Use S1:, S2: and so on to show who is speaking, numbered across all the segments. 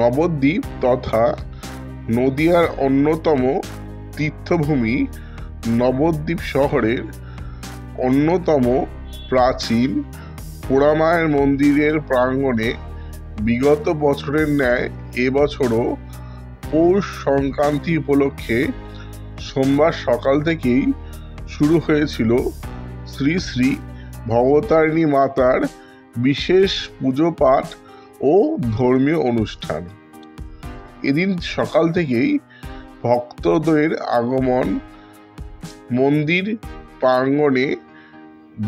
S1: নবদ্বীপ তথা নদিয়ার অন্যতম তীর্থভূমি নবদ্বীপ শহরের অন্যতম প্রাচীন পোড়ামায়ের মন্দিরের প্রাঙ্গণে বিগত বছরের ন্যায় এবছরও পৌষ সংক্রান্তি উপলক্ষে সোমবার সকাল থেকেই শুরু হয়েছিল শ্রী শ্রী ভবতারিণী মাতার বিশেষ পুজো পাঠ ও ধর্মীয় অনুষ্ঠান। এদিন সকাল থেকেই ভক্তদের আগমন, মন্দির প্রাঙ্গণে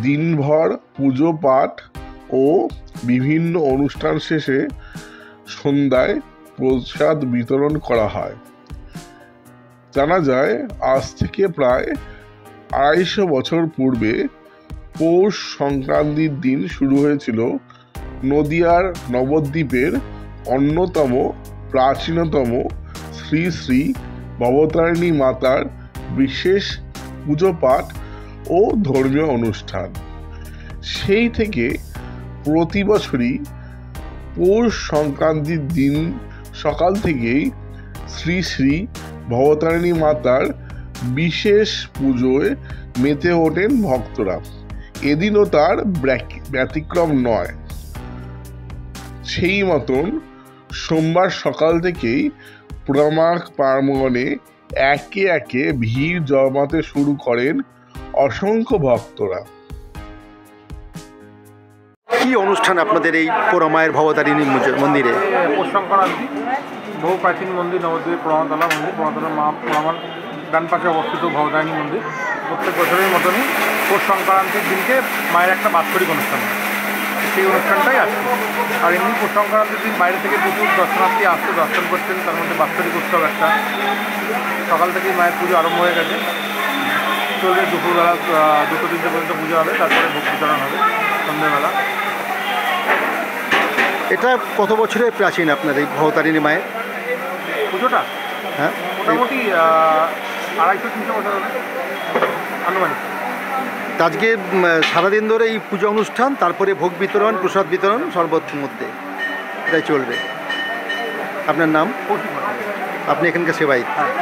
S1: দিনভর পুজো পাঠ ও বিভিন্ন অনুষ্ঠান শেষে সন্ধ্যায় প্রসাদ বিতরণ করা হয়। জানা যায়, আজ থেকে প্রায় 250 বছর পূর্বে পৌষ সংক্রান্তির দিন শুরু হয়েছিল নদিয়ার নবদ্বীপের অন্যতম প্রাচীনতম শ্রী শ্রী ভবতারিণী মাতার বিশেষ পুজো পাঠ ও ধর্মীয় অনুষ্ঠান। সেই থেকে প্রতি বছরই পৌষ সংক্রান্তির দিন সকাল থেকেই শ্রী শ্রী ভবতারিণী মাতার বিশেষ পুজোয় মেতে ওঠেন ভক্তরা। এদিনও তার ব্যতিক্রম নয়। সেই মতন সোমবার সকাল থেকেই পোড়ামার প্রাঙ্গণে একে একে ভিড় জমাতে শুরু করেন অসংখ্য ভক্তরা।
S2: কি অনুষ্ঠান আপনাদের এই পোড়ামায়ের ভবতারিণী মন্দিরে?
S3: পৌষ সংক্রান্তি, বহু প্রাচীন মন্দির নবদ্বীপের পোড়ামাতলা মন্দির। পোড়ামাতলার মা পোড়ামার ডান পাশে অবস্থিত ভবতারিণী মন্দির। প্রত্যেক বছরের মতনই পৌষ সংক্রান্তির দিনকে মায়ের একটা বাৎসরিক অনুষ্ঠান, সেই অনুষ্ঠানটাই আসছে। আর এমনি পৌষ সংক্রান্তির দিন বাইরে থেকে প্রচুর দর্শনার্থী আসতে দর্শন করছেন। তার মধ্যে বাৎসরিক উৎসব একটা, সকাল থেকেই মায়ের পুজো আরম্ভ হয়ে গেছে, চলবে দুপুরবেলা 2-3টে পর্যন্ত পুজো হবে, তারপরে ভোগ বিতরণ হবে সন্ধ্যেবেলা।
S2: এটা কত বছরের প্রাচীন আপনার এই ভবতারিণী মায়ের
S3: পুজোটা?
S2: হ্যাঁ,
S3: মোটামুটি 250-300 বছর হবে আনুমানিক।
S2: আজকে সারাদিন ধরে এই পুজো অনুষ্ঠান, তারপরে ভোগ বিতরণ, প্রসাদ বিতরণ সর্বত্র মধ্যে এটাই চলবে। আপনার নাম? আপনি এখানকার সেবায়িত?
S3: হ্যাঁ।